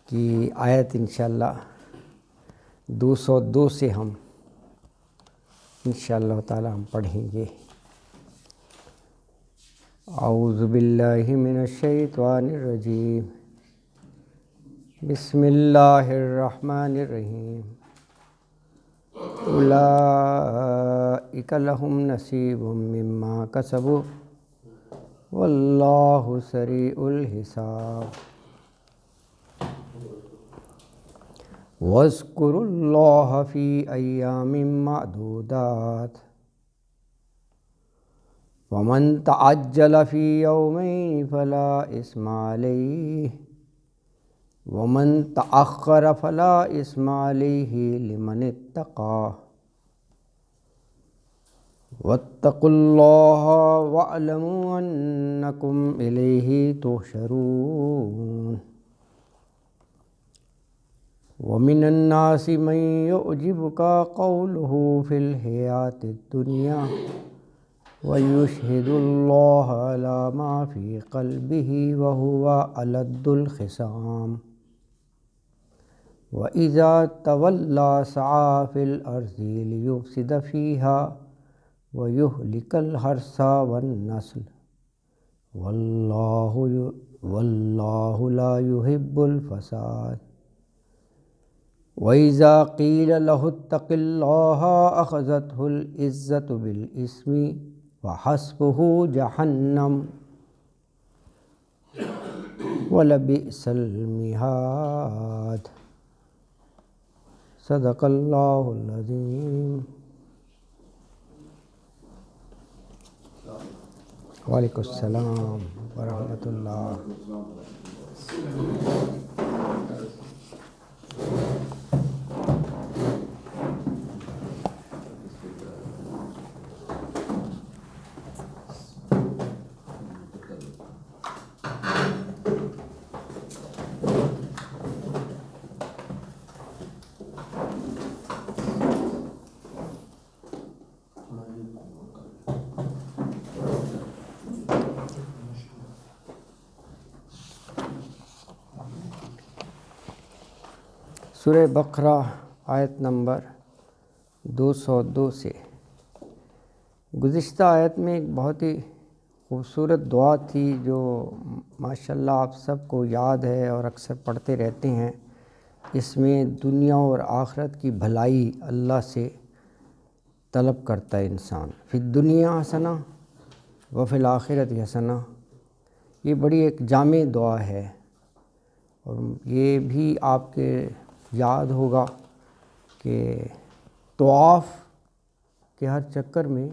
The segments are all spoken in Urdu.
کی آیت انشاءاللہ 202 سے ہم انشاءاللہ تعالی ہم پڑھیں گے۔ اعوذ باللہ من الشیطان الرجیم، بسم اللہ الرحمن الرحیم۔ اولئک لہم نصیب مما کسبوا واللہ سریع الحساب۔ وَاذْكُرُوا اللَّهَ فِي أَيَّامٍ مَّعْدُودَاتٍ وَمَن تَعَجَّلَ فِي يَوْمَيْنِ فَلَا إِثْمَ عَلَيْهِ وَمَن تَأَخَّرَ فَلَا إِثْمَ عَلَيْهِ لِمَنِ اتَّقَىٰ۔ وَاتَّقُوا اللَّهَ وَاعْلَمُوا أَنَّكُمْ إِلَيْهِ تُحْشَرُونَ۔ وَمِنَ النَّاسِ مَن يُعْجِبُكَ قَوْلُهُ فِي الْحَيَاةِ الدُّنْيَا وَيُشْهِدُ اللَّهَ عَلَىٰ مَا فِي قَلْبِهِ وَهُوَ أَلَدُّ الْخِصَامِ۔ وَإِذَا تَوَلَّىٰ سَعَىٰ فِي الْأَرْضِ لِيُفْسِدَ فِيهَا وَيُهْلِكَ الْحَرْثَ وَالنَّسْلَ وَاللَّهُ لَا يُحِبُّ الْفَسَادَ۔ وَإِذَا قِيلَ لَهُ اتَّقِ اللَّهَ أَخَذَتْهُ الْعِزَّةُ بِالْإِثْمِ وَحَسْبُهُ جَهَنَّمُ وَلَبِئْسَ الْمِہَادُ۔ صدق اللہ العظیم۔ وعلیکم السلام ورحمۃ اللہ۔ سورہ بقرہ آیت نمبر 202 سے۔ گزشتہ آیت میں ایک بہت ہی خوبصورت دعا تھی جو ماشاءاللہ آپ سب کو یاد ہے اور اکثر پڑھتے رہتے ہیں۔ اس میں دنیا اور آخرت کی بھلائی اللہ سے طلب کرتا ہے انسان۔ فی الدنیا حسنہ وفی الآخرۃ حسنہ، یہ بڑی ایک جامع دعا ہے، اور یہ بھی آپ کے یاد ہوگا کہ طواف کے ہر چکر میں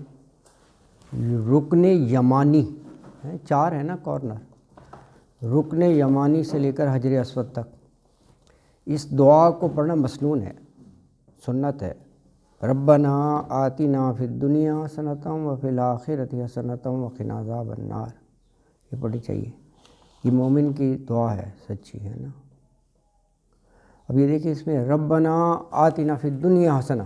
رکن یمانی 4 ہے نا کارنر، رکن یمانی سے لے کر حجر اسود تک اس دعا کو پڑھنا مسنون ہے، سنت ہے۔ ربنا آتنا فی الدنیا حسنۃ وفی الآخرۃ حسنۃ وقنا عذاب النار، یہ پڑھنی چاہیے، یہ مومن کی دعا ہے، سچی ہے نا۔ اب یہ دیکھیں اس میں ربنا آتنا فی الدنیا حسنہ،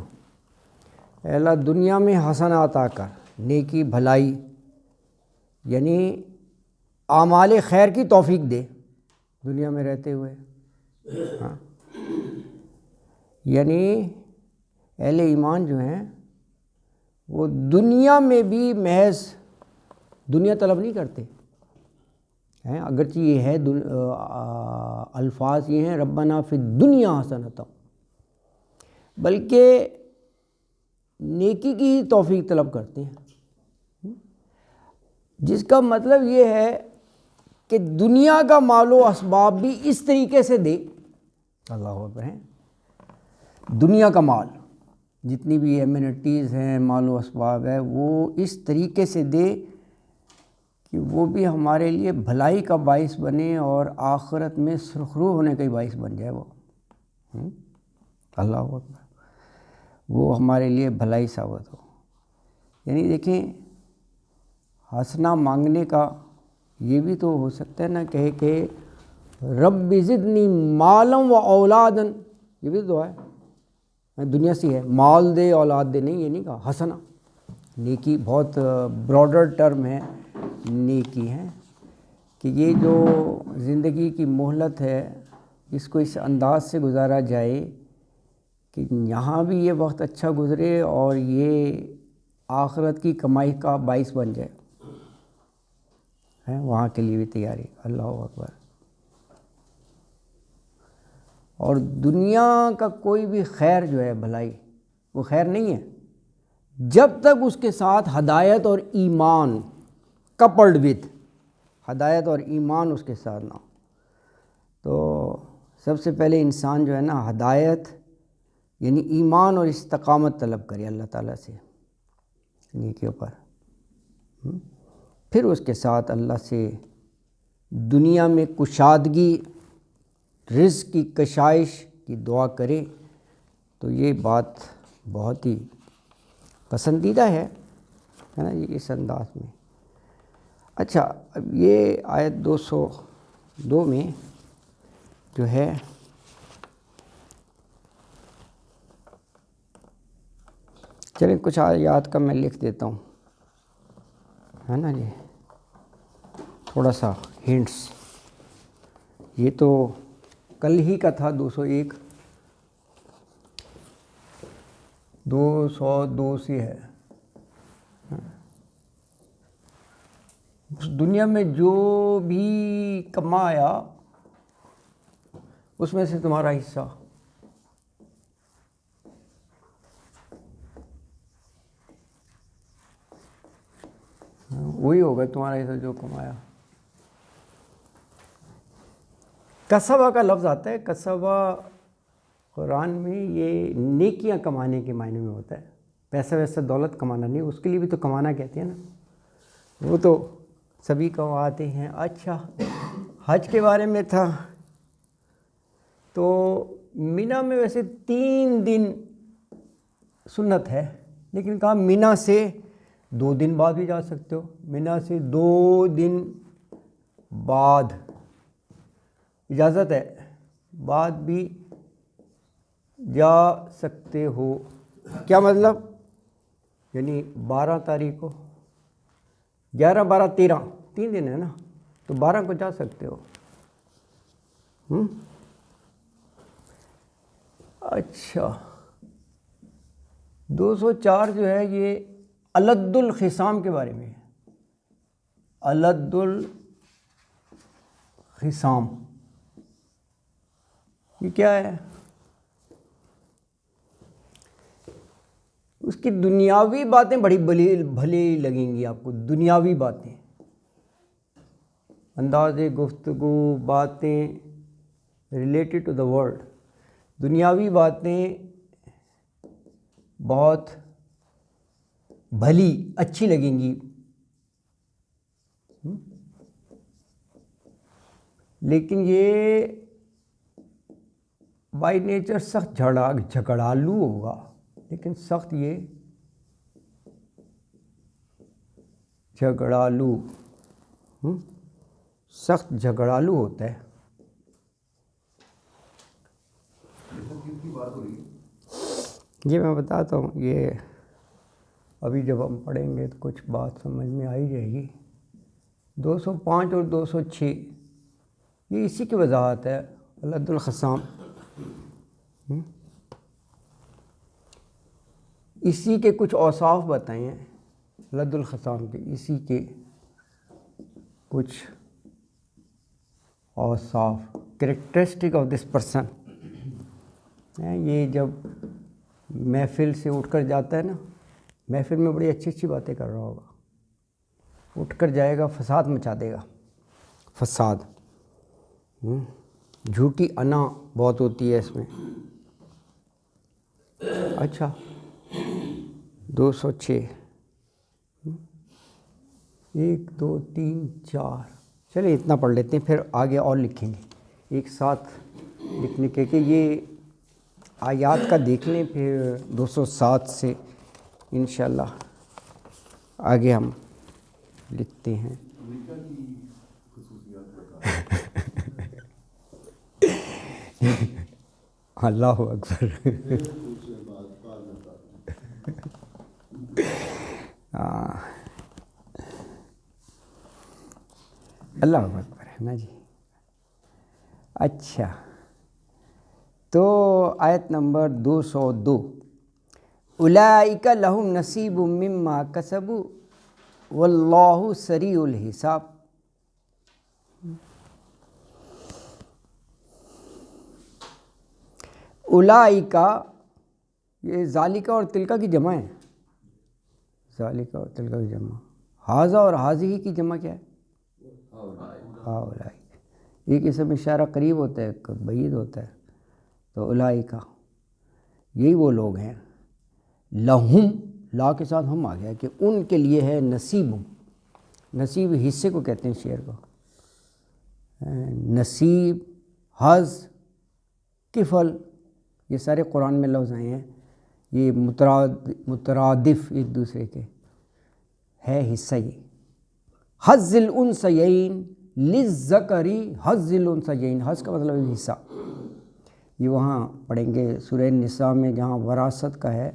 اے اللہ دنیا میں حسنہ عطا کر، نیکی بھلائی، یعنی اعمال خیر کی توفیق دے دنیا میں رہتے ہوئے، ہاں، یعنی اہل ایمان جو ہیں وہ دنیا میں بھی محض دنیا طلب نہیں کرتے ہیں، اگرچہ یہ ہے الفاظ یہ ہیں ربنا فی الدنیا حسنۃ، بلکہ نیکی کی ہی توفیق طلب کرتے ہیں، جس کا مطلب یہ ہے کہ دنیا کا مال و اسباب بھی اس طریقے سے دے، اللہ اکبر ہیں، دنیا کا مال جتنی بھی ایمینٹیز ہیں، مال و اسباب ہے، وہ اس طریقے سے دے کہ وہ بھی ہمارے لیے بھلائی کا باعث بنے اور آخرت میں سرخرو ہونے کا باعث بن جائے، وہ اللہ اکبر، وہ ہمارے لیے بھلائی ثابت ہو۔ یعنی دیکھیں حسنہ مانگنے کا یہ بھی تو ہو سکتا ہے نا، کہے کہ رب زدنی مالا و اولادا، یہ بھی دعا ہے، دنیا سے ہے، مال دے اولاد دے نہیں، یہ نہیں کہا، حسنہ نیکی بہت براڈر ٹرم ہے نیکی ہے، کہ یہ جو زندگی کی مہلت ہے اس کو اس انداز سے گزارا جائے کہ یہاں بھی یہ وقت اچھا گزرے اور یہ آخرت کی کمائی کا باعث بن جائے، وہاں کے لیے بھی تیاری۔ اللہ اکبر۔ اور دنیا کا کوئی بھی خیر جو ہے، بھلائی، وہ خیر نہیں ہے جب تک اس کے ساتھ ہدایت اور ایمان کپلڈ وتھ، ہدایت اور ایمان اس کے ساتھ نہ ہو۔ تو سب سے پہلے انسان جو ہے نا ہدایت یعنی ایمان اور استقامت طلب کرے اللہ تعالیٰ سے انہی کے اوپر، پھر اس کے ساتھ اللہ سے دنیا میں کشادگی، رزق کی کشائش کی دعا کرے، تو یہ بات بہت ہی پسندیدہ ہے نا جی اس انداز میں۔ اچھا، اب یہ آیت 202 میں جو ہے چلیں کچھ آیات کا میں لکھ دیتا ہوں، ہے نا جی، تھوڑا سا ہنٹس۔ یہ تو کل ہی کا تھا 201، 202 سے ہے۔ اس دنیا میں جو بھی کمایا اس میں سے تمہارا حصہ، وہی ہوگا تمہارا حصہ جو کمایا۔ کسبہ کا لفظ آتا ہے، کسبہ قرآن میں یہ نیکیاں کمانے کے معنی میں ہوتا ہے، پیسہ ویسہ دولت کمانا نہیں، اس کے لیے بھی تو کمانا کہتے ہیں نا، وہ تو سبھی کماتے ہیں۔ اچھا، حج کے بارے میں تھا، تو مینا میں ویسے 3 دن سنت ہے، لیکن کہا مینا سے 2 دن بعد بھی جا سکتے ہو، مینا سے 2 دن بعد اجازت ہے، بعد بھی جا سکتے ہو۔ کیا مطلب؟ یعنی 12 تاریخ کو، 11 12 13 3 دن ہے نا، تو 12 کو جا سکتے ہو۔ اچھا، 204 جو ہے یہ الد الخصام کے بارے میں ہے۔ الد الخصام یہ کیا ہے؟ اس کی دنیاوی باتیں بڑی بھلی لگیں گی آپ کو، دنیاوی باتیں، انداز گفتگو، باتیں ریلیٹڈ ٹو دا ورلڈ، دنیاوی باتیں بہت بھلی اچھی لگیں گی، لیکن یہ بائی نیچر سخت جھگڑالو ہوگا، لیکن سخت یہ جھگڑالو سخت جھگڑالو ہوتا ہے۔ یہ میں بتاتا ہوں، یہ ابھی جب ہم پڑھیں گے تو کچھ بات سمجھ میں آئی جائے گی۔ 205 اور 206 یہ اسی کی وضاحت ہے، الد الخصام، اسی کے کچھ اوصاف بتائے ہیں الد الخصام کے، اسی کے کچھ اوصاف، کریکٹرسٹک آف دس پرسن۔ یہ جب محفل سے اٹھ کر جاتا ہے نا، محفل میں بڑی اچھی اچھی باتیں کر رہا ہوگا، اٹھ کر جائے گا فساد مچا دے گا، فساد، جھوٹی انا بہت ہوتی ہے اس میں۔ اچھا، 206 1 2 3 4 چلیں اتنا پڑھ لیتے ہیں، پھر آگے اور لکھیں گے ایک ساتھ لکھنے کے، کہ یہ آیات کا دیکھ لیں، پھر 207 سے انشاءاللہ آگے ہم لکھتے ہیں۔ اللہ اکبر۔ اللہ اکبر۔ ہے نا جی. اچھا تو آیت نمبر 202 اولئک لہم نصیب مما کسبوا واللہ سریع الحساب. اولئک یہ ذالکہ اور تلکہ کی جمع ہے. ذالکہ اور تلکہ کی جمع. حاذا اور حاذی کی جمع کیا ہے؟ اولئک. ایک اسم اشارہ قریب ہوتا ہے ایک بعید ہوتا ہے. تو اولئک یہی وہ لوگ ہیں. لہم لا کے ساتھ ہم آ گیا کہ ان کے لیے ہے نصیب. نصیب حصے کو کہتے ہیں شعر کو. نصیب، حظ، کفل یہ سارے قرآن میں لفظ آئے ہیں. یہ مترادف ایک دوسرے کے ہے حصہ. یہ حظ الانثیین للذکر حظ الانثیین. حظ کا مطلب ہے حصہ. یہ وہاں پڑھیں گے سورہ النساء میں جہاں وراثت کا ہے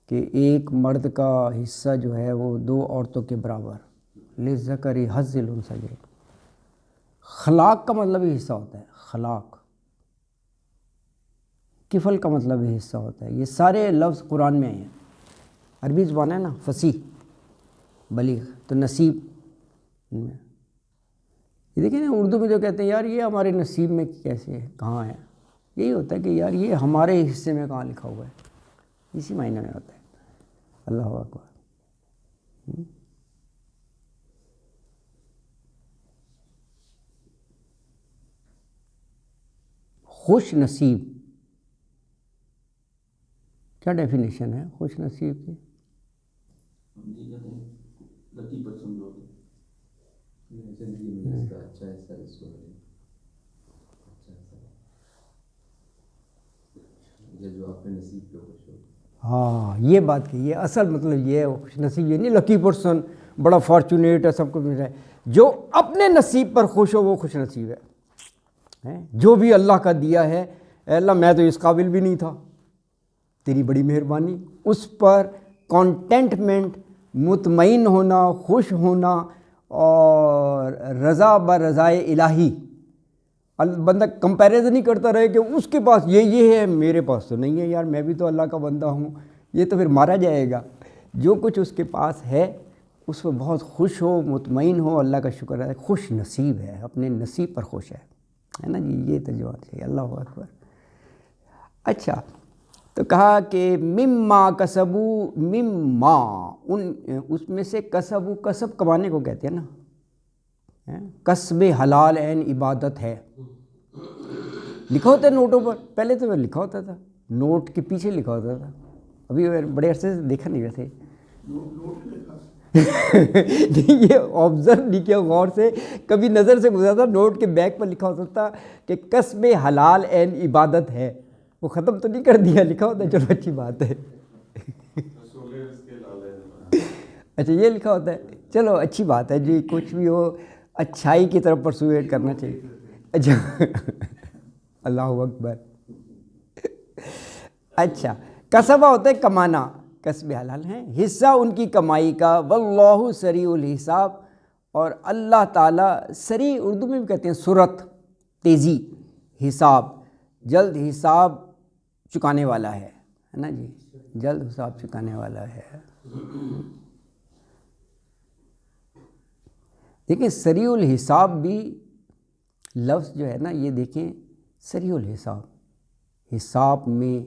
کہ ایک مرد کا حصہ جو ہے وہ 2 عورتوں کے برابر. للذکر حظ الانثیین. خلاق کا مطلب ہی حصہ ہوتا ہے. خلاق. کفل کا مطلب ہی حصہ ہوتا ہے. یہ سارے لفظ قرآن میں آئے ہیں. عربی زبان ہے نا فصیح بلیغ. تو نصیب یہ دیکھیں نا اردو میں جو کہتے ہیں یار یہ ہمارے نصیب میں کیسے ہے کہاں ہے. یہی ہوتا ہے کہ یار یہ ہمارے حصے میں کہاں لکھا ہوا ہے. اسی معنی میں ہوتا ہے. اللہ اکبر. خوش نصیب کیا ڈیفینیشن ہے خوش نصیب کی؟ ہاں یہ بات کی. یہ اصل مطلب یہ ہے خوش نصیب. یہ نہیں لکی پرسن بڑا فارچونیٹ ہے سب کچھ مل رہا ہے. جو اپنے نصیب پر خوش ہو وہ خوش نصیب ہے. جو بھی اللہ کا دیا ہے اے اللہ میں تو اس قابل بھی نہیں تھا، تیری بڑی مہربانی. اس پر کانٹینٹمنٹ، مطمئن ہونا، خوش ہونا اور رضا برضائے الہی. بندہ کمپیریزن نہیں کرتا رہے کہ اس کے پاس یہ ہے میرے پاس تو نہیں ہے. یار میں بھی تو اللہ کا بندہ ہوں. یہ تو پھر مارا جائے گا. جو کچھ اس کے پاس ہے اس پر بہت خوش ہو، مطمئن ہو، اللہ کا شکر ہے. خوش نصیب ہے، اپنے نصیب پر خوش ہے نا جی. یہ ترجمہ چاہیے. اللہ اکبر. اچھا تو کہا کہ مما کسبوا مما اس میں سے کسبوا کسب کمانے کو کہتے ہیں نا. کسب حلال عین عبادت ہے. لکھا ہوتا ہے نوٹوں پر. پہلے تو لکھا ہوتا تھا نوٹ کے پیچھے لکھا ہوتا تھا. ابھی بڑے عرصے سے دیکھا نہیں ویسے. یہ آبزرو نہیں کیا غور سے. کبھی نظر سے گزرا تھا نوٹ کے بیک پر لکھا ہوتا تھا کہ کسب حلال عین عبادت ہے. وہ ختم تو نہیں کر دیا. لکھا ہوتا ہے. چلو اچھی بات ہے. اچھا یہ لکھا ہوتا ہے. چلو اچھی بات ہے جی. کچھ بھی ہو اچھائی کی طرف پرسویٹ کرنا چاہیے. اچھا اللہ اکبر. اچھا کسبہ ہوتا ہے کمانا. کسب حلال ہیں حصہ ان کی کمائی کا. واللہ سریع الحساب. اور اللہ تعالیٰ سریع اردو میں بھی کہتے ہیں سرعت، تیزی. حساب جلد حساب چکانے والا ہے نا جی. جلد حساب چکانے والا ہے. دیکھیں سریع الحساب بھی لفظ جو ہے نا یہ دیکھیں سریع الحساب حساب میں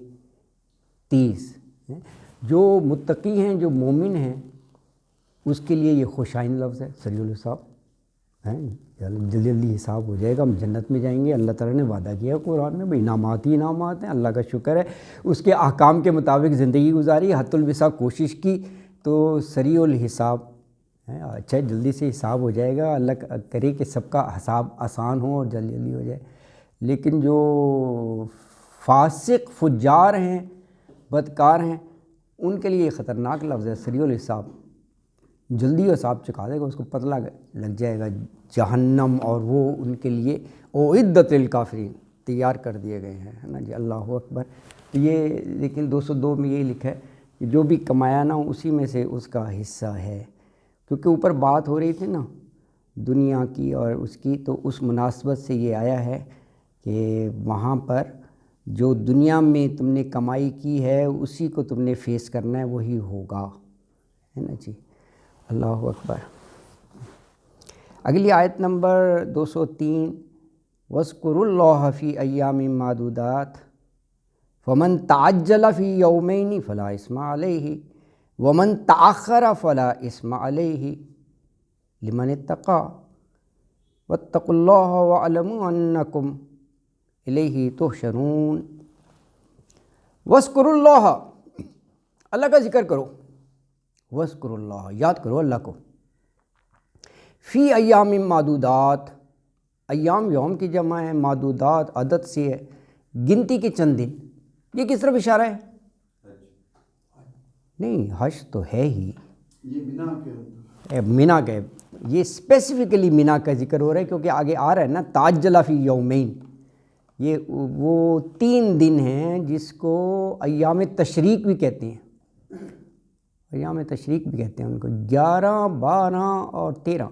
تیز. جو متقی ہیں جو مومن ہیں اس کے لیے یہ خوشائن لفظ ہے سریع الحساب. جلدی جلدی حساب ہو جائے گا. ہم جنت میں جائیں گے. اللہ تعالیٰ نے وعدہ کیا قرآن میں بھائی انعامات ہی انعامات ہیں. اللہ کا شکر ہے اس کے احکام کے مطابق زندگی گزاری، حد الوسع کوشش کی تو سریع الحساب. اچھا جلدی سے حساب ہو جائے گا. اللہ کرے کہ سب کا حساب آسان ہو اور جلدی جلدی ہو جائے. لیکن جو فاسق فجار ہیں، بدکار ہیں، ان کے لیے یہ خطرناک لفظ ہے سریع الحساب. جلدی حساب چکا دے گا. اس کو پتہ لگ جائے گا جہنم اور وہ ان کے لیے اعدت للکافرین تیار کر دیے گئے ہیں نا جی. اللہ اکبر. تو یہ لیکن 202 میں یہی لکھا ہے کہ جو بھی کمایا نا اسی میں سے اس کا حصہ ہے. کیونکہ اوپر بات ہو رہی تھی نا دنیا کی اور اس کی، تو اس مناسبت سے یہ آیا ہے کہ وہاں پر جو دنیا میں تم نے کمائی کی ہے اسی کو تم نے فیس کرنا ہے، وہی ہوگا، ہے نا جی۔ اللہ اکبر۔ اگلی آیت نمبر 203، وَاذْكُرُوا اللَّهَ فِي أَيَّامٍ مَّعْدُودَاتٍ فَمَن تَعَجَّلَ فِي يَوْمَيْنِ فَلَا إِثْمَ عَلَيْهِ وَمَن تَأَخَّرَ فَلَا إِثْمَ عَلَيْهِ لِمَنِ اتَّقَىٰ وَاتَّقُوا اللَّهَ وَاعْلَمُوا أَنَّكُمْ إِلَيْهِ تُحْشَرُونَ۔ وَاذْكُرُوا اللَّهَ، اللہ کا ذکر کرو، وَاذْكُرُوا اللَّهَ، یاد کرو اللہ کو، فی ایام معدودات، ایام یوم کی جمع ہے، معدودات عدد سے ہے، گنتی کے چند دن۔ یہ کس طرف اشارہ ہے؟ نہیں، حج تو ہے ہی، یہ مینا کا ہے، یہ اسپیسیفکلی مینا کا ذکر ہو رہا ہے کیونکہ آگے آ رہا ہے نا تعجل فی یومین، یہ وہ 3 دن ہیں جس کو ایام تشریق بھی کہتے ہیں، ایام تشریق بھی کہتے ہیں ان کو، 11، 12 اور 13،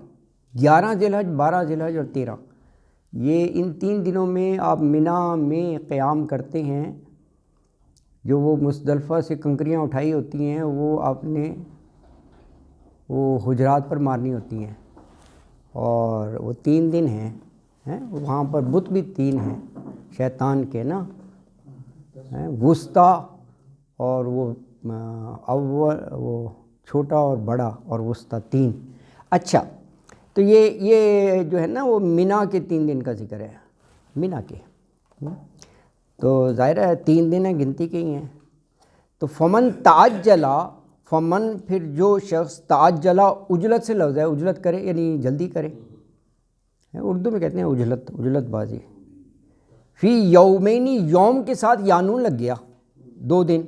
11 ذی الحج، 12 ذی الحج اور 13، یہ ان 3 دنوں میں آپ مینا میں قیام کرتے ہیں۔ جو وہ مزدلفہ سے کنکریاں اٹھائی ہوتی ہیں وہ آپ نے وہ حجرات پر مارنی ہوتی ہیں، اور وہ 3 دن ہیں، وہاں پر بت بھی 3 ہیں شیطان کے نا، وسطیٰ اور وہ اول، وہ چھوٹا اور بڑا، اور وسطیٰ 3۔ اچھا، تو یہ جو ہے نا وہ مینا کے 3 دن کا ذکر ہے، مینا کے، تو ظاہر ہے 3 دن ہیں، گنتی کے ہی ہیں۔ تو فمن تعجلا، فمن پھر جو شخص، تعجلا اجلت سے لفظ ہے، اجلت کرے یعنی جلدی کرے، اردو میں کہتے ہیں اجلت، اجلت بازی، فی یومینی، یوم کے ساتھ یانون لگ گیا، 2 دن،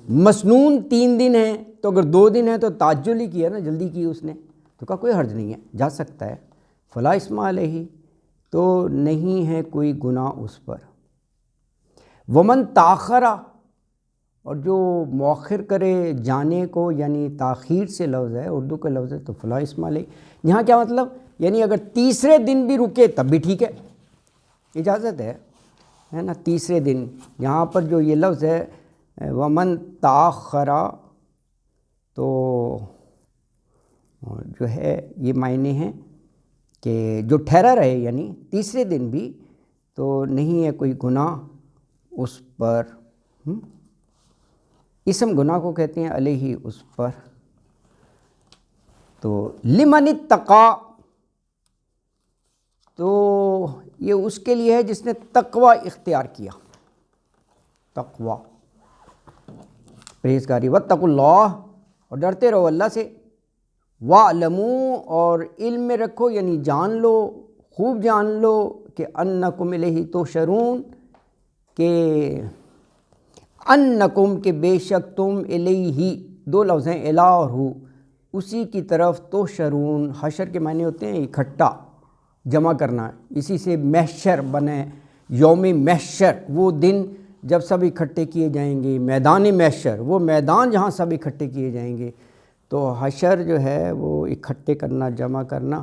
مسنون 3 دن ہیں، تو اگر 2 دن ہیں تو تعجل ہی کیا نا، جلدی کی اس نے، تو کہا کوئی حرج نہیں ہے، جا سکتا ہے، فلا اسم علیہ، تو نہیں ہے کوئی گناہ اس پر۔ ومن تاخرہ، اور جو مؤخر کرے جانے کو، یعنی تاخیر سے لفظ ہے، اردو کا لفظ ہے، تو فلا اسم علیہ، یہاں کیا مطلب، یعنی اگر تیسرے دن بھی رکے تب بھی ٹھیک ہے، اجازت ہے نا، تیسرے دن، یہاں پر جو یہ لفظ ہے ومن تاخرہ، تو جو ہے یہ معنی ہیں کہ جو ٹھہرا رہے، یعنی تیسرے دن بھی، تو نہیں ہے کوئی گناہ اس پر، اسم گناہ کو کہتے ہیں، علیہ اس پر۔ تو لمن اتقا، تو یہ اس کے لیے ہے جس نے تقوی اختیار کیا، تقوی، پرہیزگاری، واتقوا اللہ، اور ڈرتے رہو اللہ سے، وَاعْلَمُوا، اور علم میں رکھو، یعنی جان لو، خوب جان لو کہ انکم الیہ تحشرون، کہ انکم، کہ بے شک تم، الیہ، 2 لفظ ہیں، الہ اور ہو، اسی کی طرف، تحشرون، حشر کے معنی ہوتے ہیں اکٹھا، جمع کرنا، اسی سے محشر بنے، یوم محشر، وہ دن جب سب اکٹھے کیے جائیں گے، میدان محشر، وہ میدان جہاں سب اکٹھے کیے جائیں گے، تو حشر جو ہے وہ اکٹھے کرنا، جمع کرنا،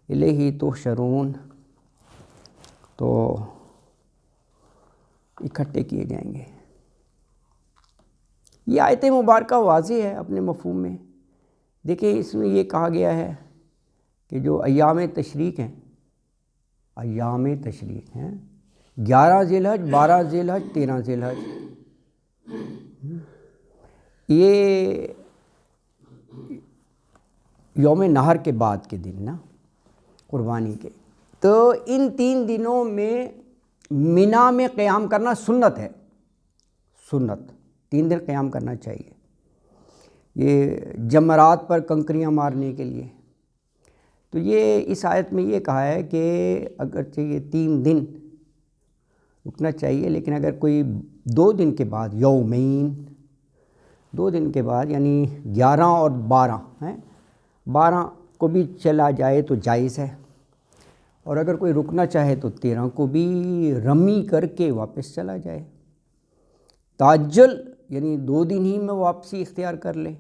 الیہ تحشرون، تو اکٹھے کیے جائیں گے۔ یہ آیت مبارکہ واضح ہے اپنے مفہوم میں، دیکھیں اس میں یہ کہا گیا ہے کہ جو ایام تشریق ہیں، ایام تشریق ہیں، 11 ذی الحج، 12 ذی الحج، 13 ذی الحج، یہ یوم نہر کے بعد کے دن نا، قربانی کے، تو ان 3 دنوں میں مینا میں قیام کرنا سنت ہے، سنت، 3 دن قیام کرنا چاہیے، یہ جمرات پر کنکریاں مارنے کے لیے۔ تو یہ اس آیت میں یہ کہا ہے کہ اگرچہ یہ 3 دن رکنا چاہیے، لیکن اگر کوئی 2 دن کے بعد، یومین، 2 دن کے بعد، یعنی 11 اور 12 ہیں، 12 کو بھی چلا جائے تو جائز ہے، اور اگر کوئی رکنا چاہے تو 13 کو بھی رمی کر کے واپس چلا جائے، تعجل یعنی 2 دن ہی میں واپسی اختیار کر لے،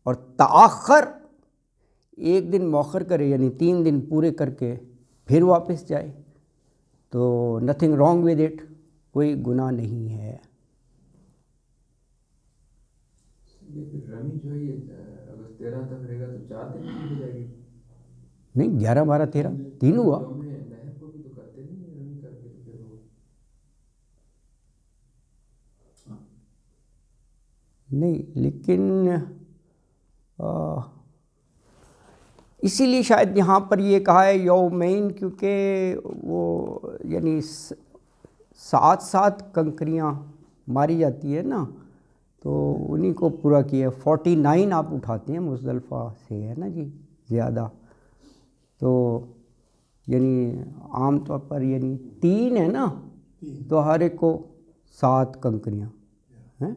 اور تاخر ایک دن مؤخر کرے یعنی 3 دن پورے کر کے پھر واپس جائے تو نتھنگ رانگ ود اٹ، کوئی گناہ نہیں ہے۔ رمی جو ہے اگر 13 تک رہے گا تو 4 دن کی ہو جائے گی؟ نہیں، 11 12 13 3 ہوا۔ نہر کو بھی تو کرتے نہیں رمی کر کے، تو پھر وہ نہیں، لیکن اسی لیے شاید یہاں پر یہ کہا ہے یومین، کیونکہ وہ یعنی 7 کنکریاں ماری جاتی ہے نا، تو انہی کو پورا کیا۔ 49 آپ اٹھاتے ہیں مزدلفہ سے، ہے نا جی، زیادہ تو یعنی عام طور پر یعنی 3 ہے نا، تو ہر ایک کو 7 کنکریاں ہیں۔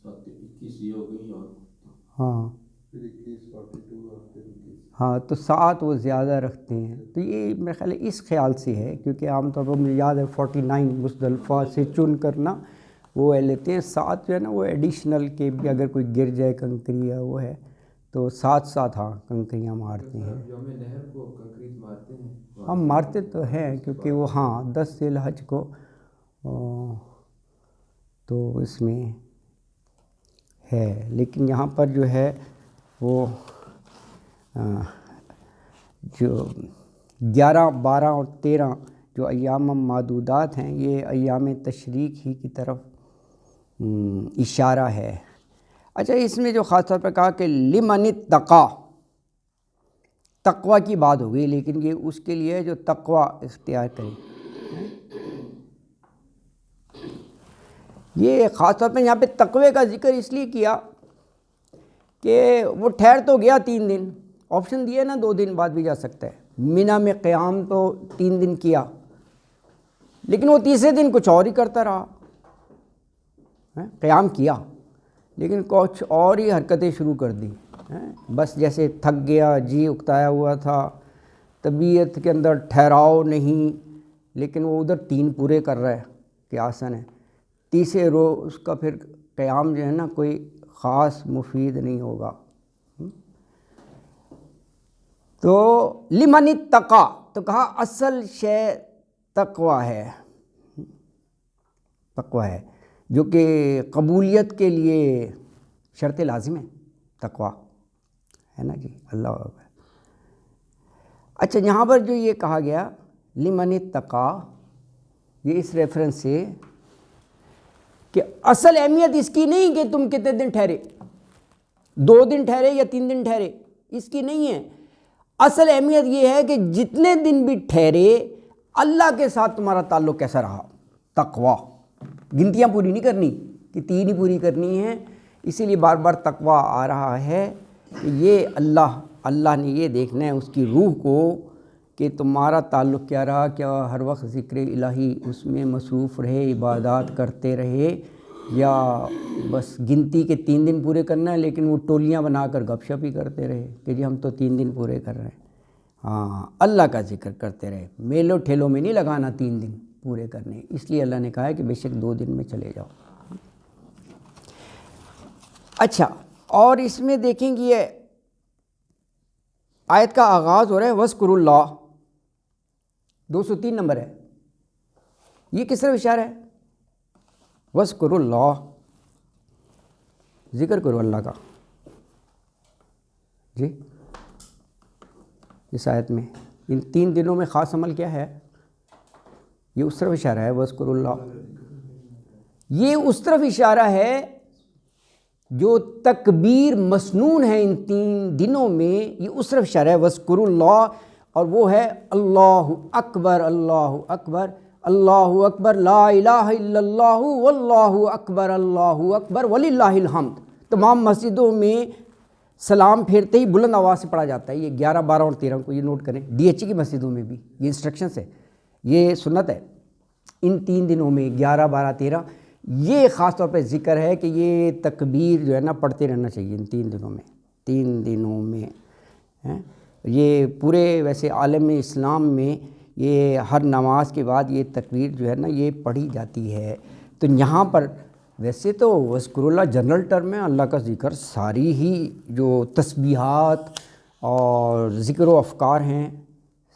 21 یہ ہو گئی، اور ہاں ہاں، تو 7 وہ زیادہ رکھتے ہیں، تو یہ میرے خیال ہے اس خیال سے ہے، کیونکہ عام طور پر مجھے یاد ہے 49 مزدلفہ سے چن کرنا وہ لیتے ہیں، 7 جو ہے نا وہ ایڈیشنل کے بھی اگر کوئی گر جائے کنکری یا وہ ہے تو 7 ہاں کنکریاں مارتے ہیں۔ یوم نہر کو کنکریٹ مارتے ہیں؟ ہم مارتے تو ہیں، کیونکہ وہ ہاں 10 ذی الحج کو تو اس میں ہے، لیکن یہاں پر جو ہے وہ جو 11 12 اور 13 جو ایام معدودات ہیں، یہ ایام تشریق ہی کی طرف اشارہ ہے۔ اچھا، اس میں جو خاص طور پر کہا کہ لمن اتقی، تقوی کی بات ہو گئی، لیکن یہ اس کے لیے جو تقوی اختیار کرے، یہ خاص طور پہ یہاں پہ تقوی کا ذکر اس لیے کیا کہ وہ ٹھہر تو گیا 3 دن، آپشن دیا نا 2 دن بعد بھی جا سکتا ہے۔ منی میں قیام تو 3 دن کیا، لیکن وہ تیسرے دن کچھ اور ہی کرتا رہا، قیام کیا لیکن کچھ اور ہی حرکتیں شروع کر دی، بس جیسے تھک گیا، جی اکتایا ہوا تھا، طبیعت کے اندر ٹھہراؤ نہیں، لیکن وہ ادھر 3 پورے کر رہا ہے کہ آسن ہے، تیسرے روز اس کا پھر قیام جو ہے نا کوئی خاص مفید نہیں ہوگا۔ تو لمن اتقی، تو کہا اصل شے تقوی ہے، تقوی ہے جو کہ قبولیت کے لیے شرط لازم ہے، تقوی ہے نا جی، اللہ اکبر۔ اچھا، یہاں پر جو یہ کہا گیا لمن اتقی، یہ اس ریفرنس سے کہ اصل اہمیت اس کی نہیں کہ تم کتنے دن ٹھہرے، 2 دن ٹھہرے یا 3 دن ٹھہرے، اس کی نہیں ہے، اصل اہمیت یہ ہے کہ جتنے دن بھی ٹھہرے اللہ کے ساتھ تمہارا تعلق کیسا رہا۔ تقوی گنتیاں پوری نہیں کرنی کہ 3 ہی پوری کرنی ہیں، اسی لیے بار بار تقوی آ رہا ہے کہ یہ اللہ نے یہ دیکھنا ہے اس کی روح کو کہ تمہارا تعلق کیا رہا، کیا ہر وقت ذکر الہی اس میں مصروف رہے، عبادات کرتے رہے، یا بس گنتی کے 3 دن پورے کرنا ہے لیکن وہ ٹولیاں بنا کر گپ شپ ہی کرتے رہے کہ جی ہم تو 3 دن پورے کر رہے ہیں۔ ہاں، اللہ کا ذکر کرتے رہے، میلوں ٹھیلوں میں نہیں لگانا 3 دن پورے کرنے، اس لیے اللہ نے کہا ہے کہ بے شک 2 دن میں چلے جاؤ۔ اچھا، اور اس میں دیکھیں گے یہ آیت کا آغاز ہو رہا ہے وَاذْكُرُوا اللَّهَ، 203 نمبر ہے، یہ کس طرف اشارہ ہے؟ وَاذْكُرُوا اللَّهَ، ذکر کرو اللہ کا، جی اس آیت میں ان 3 دنوں میں خاص عمل کیا ہے؟ یہ اس طرف اشارہ ہے وَاذْكُرُوا اللَّهَ، یہ اس طرف اشارہ ہے جو تکبیر مسنون ہے ان 3 دنوں میں، یہ اس طرف اشارہ ہے وَاذْكُرُوا اللَّهَ، اور وہ ہے اللہ اکبر، اللہ اکبر، اللہ اکبر، لا الہ الا اللہ، واللہ اکبر، اللہ اکبر، وللہ الحمد۔ تمام مسجدوں میں سلام پھیرتے ہی بلند آواز سے پڑھا جاتا ہے، یہ 11 12 اور 13 کو یہ نوٹ کریں، ڈی ایچ کی مسجدوں میں بھی یہ انسٹرکشنز ہے، یہ سنت ہے ان 3 دنوں میں 11 12 13، یہ خاص طور پہ ذکر ہے کہ یہ تکبیر جو ہے نا پڑھتے رہنا چاہیے ان 3 دنوں میں، 3 دنوں میں یہ پورے ویسے عالم اسلام میں یہ ہر نماز کے بعد یہ تکبیر جو ہے نا یہ پڑھی جاتی ہے۔ تو یہاں پر ویسے تو وذکر اللہ جنرل ٹرم ہے، اللہ کا ذکر ساری ہی جو تسبیحات اور ذکر و افکار ہیں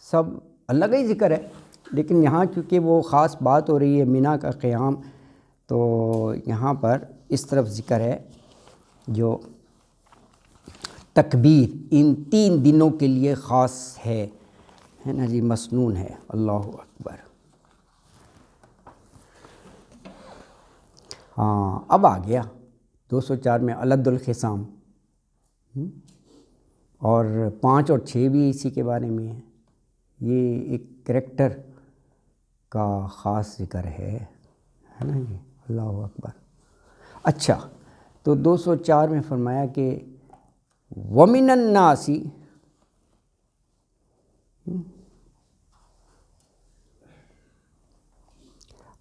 سب اللہ کا ہی ذکر ہے، لیکن یہاں چونکہ وہ خاص بات ہو رہی ہے منی کا قیام، تو یہاں پر اس طرف ذکر ہے جو تکبیر ان 3 دنوں کے لیے خاص ہے نا جی، مسنون ہے۔ اللہ اکبر۔ ہاں اب آ گیا 204 میں علد الخصام، اور 5 اور 6 بھی اسی کے بارے میں ہے۔ یہ ایک کریکٹر کا خاص ذکر ہے نا جی، اللہ اکبر۔ اچھا، تو 204 میں فرمایا کہ وَمِنَ النَّاسِ،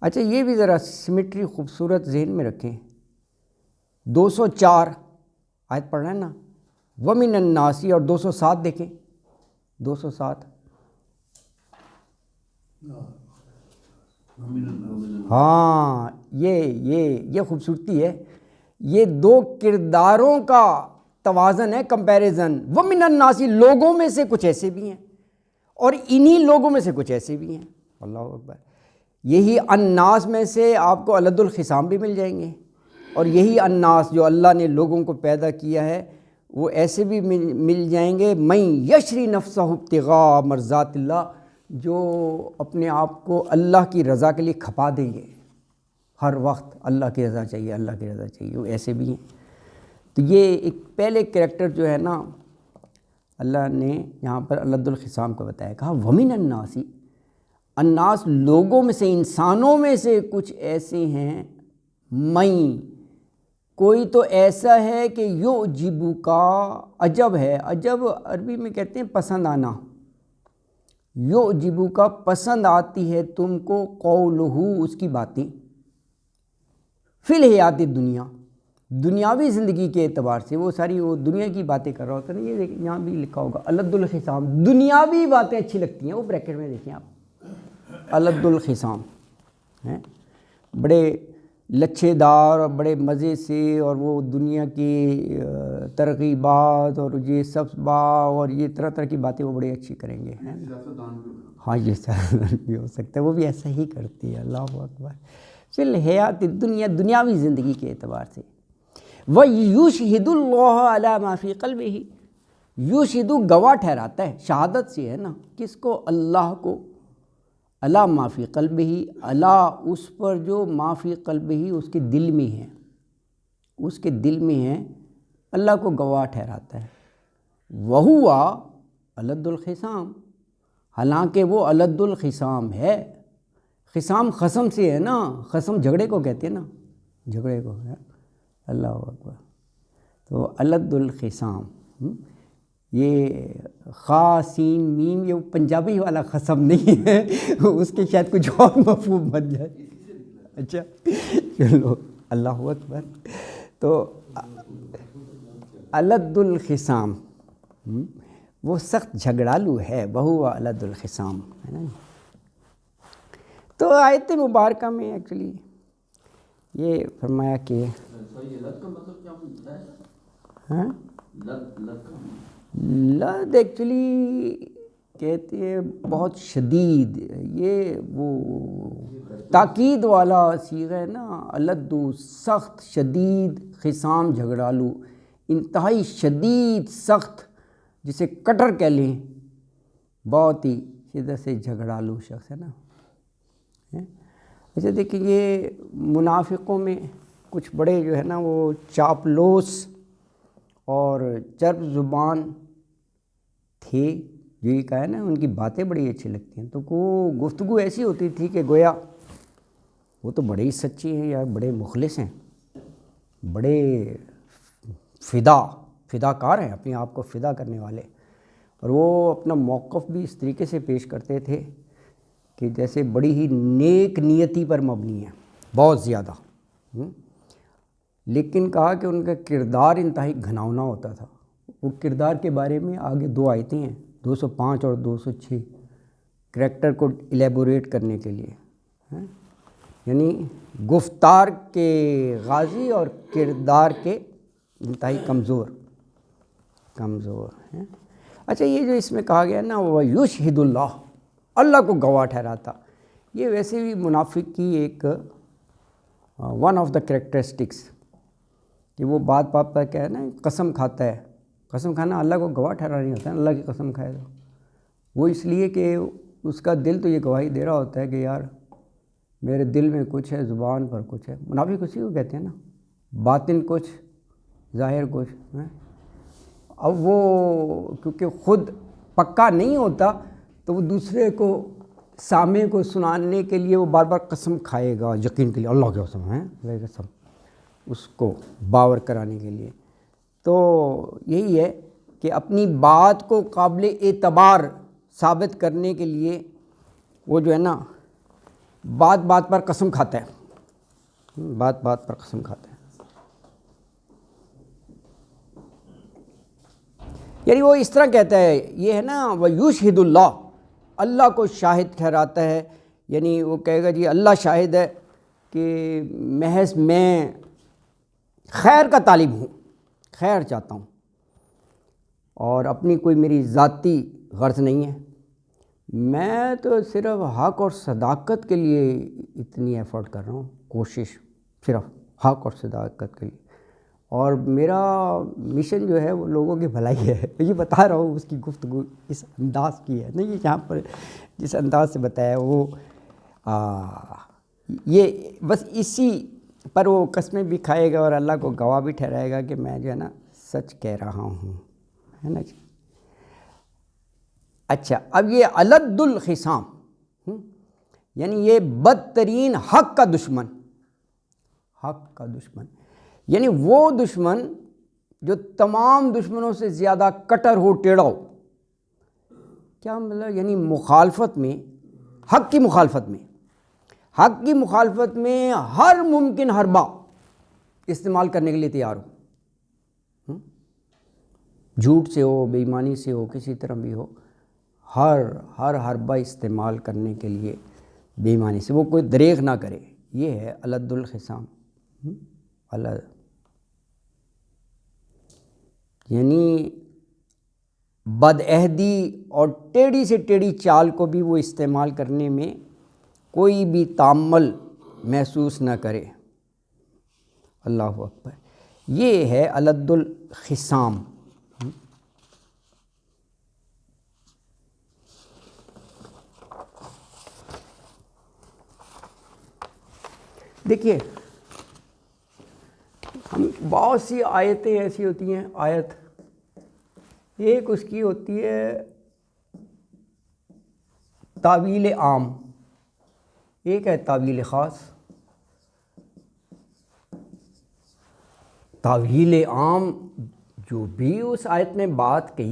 اچھا یہ بھی ذرا سمیٹری خوبصورت ذہن میں رکھیں، 204 آیت پڑھ رہے ہیں نا، وَمِنَ النَّاسِ، اور 207 دیکھیں، 207، ہاں یہ خوبصورتی ہے، یہ 2 کرداروں کا توازن ہے، کمپیریزن۔ وَمِنَ النَّاسِ، لوگوں میں سے کچھ ایسے بھی ہیں اور انہی لوگوں میں سے کچھ ایسے بھی ہیں، اللہ اکبر۔ یہی الناس میں سے آپ کو علد الخصام بھی مل جائیں گے، اور یہی الناس جو اللہ نے لوگوں کو پیدا کیا ہے وہ ایسے بھی مل جائیں گے، من یشری نفسہ ابتغاء مرضات اللہ، جو اپنے آپ کو اللہ کی رضا کے لیے کھپا دیں گے، ہر وقت اللہ کی رضا چاہیے، اللہ کی رضا چاہیے، وہ ایسے بھی ہیں۔ تو یہ ایک پہلے کریکٹر جو ہے نا، اللہ نے یہاں پر علد الخصام کو بتایا، کہا وَمِنَ النَّاسِ، الناس لوگوں میں سے، انسانوں میں سے کچھ ایسے ہیں، من، کوئی تو ایسا ہے کہ یعجبو کا، عجب ہے، عجب عربی میں کہتے ہیں پسند آنا، یعجبو کا پسند آتی ہے تم کو، قولہ، اس کی باتیں، فی الحیات دنیا، دنیاوی زندگی کے اعتبار سے، وہ ساری وہ دنیا کی باتیں کر رہا ہوتا ہے نا، یہ یہاں بھی لکھا ہوگا علد الخصام، دنیاوی باتیں اچھی لگتی ہیں، وہ بریکٹ میں دیکھیں آپ، علد الخصام ہیں، بڑے لچھے دار اور بڑے مزے سے، اور وہ دنیا کی ترغیبات اور یہ سب اور یہ طرح طرح کی باتیں وہ بڑی اچھی کریں گے، ہاں یہ سیاستدان بھی ہو سکتا ہے، وہ بھی ایسا ہی کرتی ہے، اللہ اکبر، فی الحیات الدنیا، دنیاوی زندگی کے اعتبار سے۔ وَيُشْهِدُ اللَّهَ عَلَى مَا فِي قَلْبِهِ، یشہد گواہ ٹھہراتا ہے، شہادت سے ہے نا، کس کو؟ اللہ کو، عَلَى مَا فِي قَلْبِهِ، عَلَى اس پر جو ما فی قلبہ، اس کے دل میں ہے، اس کے دل میں ہے، اللہ کو گواہ ٹھہراتا ہے۔ وَهُوَ علد الخصام، حالانکہ وہ علد الخصام ہے، خصام خصم سے ہے نا، خصم جھگڑے کو کہتے ہیں نا، جھگڑے کو ہے، اللہ اکبر۔ تو علد الخصام، یہ خا سین میم، یہ پنجابی والا خصم نہیں ہے، اس کے شاید کچھ اور مفہوم بن جائے، اچھا چلو، اللہ اکبر۔ تو علد الخصام وہ سخت جھگڑالو ہے، وہو علد الخصام، ہے نا۔ تو آیت مبارکہ میں ایکچولی یہ فرمایا کہ لد ایکچولی کہتے ہیں بہت شدید، یہ وہ تاکید والا صیغہ ہے نا، علد سخت، شدید، خصام جھگڑالو، انتہائی شدید سخت، جسے کٹر کہہ لیں، بہت ہی شدت سے جھگڑالو شخص ہے نا۔ اچھا دیکھیں، یہ منافقوں میں کچھ بڑے جو ہے نا وہ چاپلوس اور چرب زبان تھے، جو یہ کہا ہے نا ان کی باتیں بڑی اچھی لگتی ہیں، تو وہ گفتگو ایسی ہوتی تھی کہ گویا وہ تو بڑے ہی سچے ہیں یا بڑے مخلص ہیں، بڑے فدا کار ہیں، اپنے آپ کو فدا کرنے والے، اور وہ اپنا موقف بھی اس طریقے سے پیش کرتے تھے کہ جیسے بڑی ہی نیک نیتی پر مبنی ہے، بہت زیادہ، لیکن کہا کہ ان کا کردار انتہائی گھناؤنا ہوتا تھا۔ وہ کردار کے بارے میں آگے 2 آیتیں ہیں، 205 اور 206، کریکٹر کو الیبوریٹ کرنے کے لیے، یعنی گفتار کے غازی اور کردار کے انتہائی کمزور ہیں۔ اچھا، یہ جو اس میں کہا گیا نا وہ یشہد اللہ، اللہ کو گواہ ٹھہراتا، یہ ویسے بھی منافق کی ایک ون آف دا کریکٹرسٹکس، کہ وہ بات پر کیا ہے نا قسم کھاتا ہے۔ قسم کھانا اللہ کو گواہ ٹھہرا نہیں ہوتا ہے، اللہ کی قسم کھائے تو وہ اس لیے کہ اس کا دل تو یہ گواہی دے رہا ہوتا ہے کہ یار میرے دل میں کچھ ہے، زبان پر کچھ ہے۔ منافق اسی کو کہتے ہیں نا، باطن کچھ ظاہر کچھ ہے۔ اب وہ کیونکہ خود پکا نہیں ہوتا تو وہ دوسرے کو سامع کو سنانے کے لیے وہ بار بار قسم کھائے گا، یقین کے لیے اللہ کی قسم ہے، اللہ کی قسم، اس کو باور کرانے کے لیے۔ تو یہی ہے کہ اپنی بات کو قابل اعتبار ثابت کرنے کے لیے وہ جو ہے نا بات بات پر قسم کھاتا ہے، بات بات پر قسم کھاتا ہے۔ یعنی وہ اس طرح کہتا ہے، یہ ہے نا وَيُشْهِدُ اللَّهُ، اللہ کو شاہد ٹھہراتا ہے، یعنی وہ کہے گا جی اللہ شاہد ہے کہ محض میں خیر کا طالب ہوں، خیر چاہتا ہوں، اور اپنی کوئی میری ذاتی غرض نہیں ہے، میں تو صرف حق اور صداقت کے لیے اتنی ایفرٹ کر رہا ہوں، کوشش صرف حق اور صداقت کے لیے، اور میرا مشن جو ہے وہ لوگوں کی بھلائی ہے۔ یہ بتا رہا ہوں، اس کی گفتگو اس انداز کی ہے نہیں، یہاں پر جس انداز سے بتایا وہ یہ بس اسی پر وہ قسمیں بھی کھائے گا اور اللہ کو گواہ بھی ٹھہرائے گا کہ میں جو ہے نا سچ کہہ رہا ہوں، ہے نا جی۔ اچھا، اب یہ الد الخصام، یعنی یہ بدترین حق کا دشمن، حق کا دشمن، یعنی وہ دشمن جو تمام دشمنوں سے زیادہ کٹر ہو، ٹیڑھا ہو۔ کیا مطلب؟ یعنی مخالفت میں، حق کی مخالفت میں، حق کی مخالفت میں ہر ممکن حربہ استعمال کرنے کے لیے تیار ہو، جھوٹ سے ہو، بے ایمانی سے ہو، کسی طرح بھی ہو، ہر حربہ استعمال کرنے کے لیے بے ایمانی سے، وہ کوئی دریغ نہ کرے۔ یہ ہے الد الخصام، یعنی بدعہدی اور ٹیڑھی سے ٹیڑھی چال کو بھی وہ استعمال کرنے میں کوئی بھی تامل محسوس نہ کرے۔ اللہ اکبر، یہ ہے الد الخصام۔ دیکھیے، ہم بہت سی آیتیں ایسی ہوتی ہیں، آیت ایک اس کی ہوتی ہے تاویل عام، ایک ہے تاویل خاص۔ تاویل عام جو بھی اس آیت میں بات کہی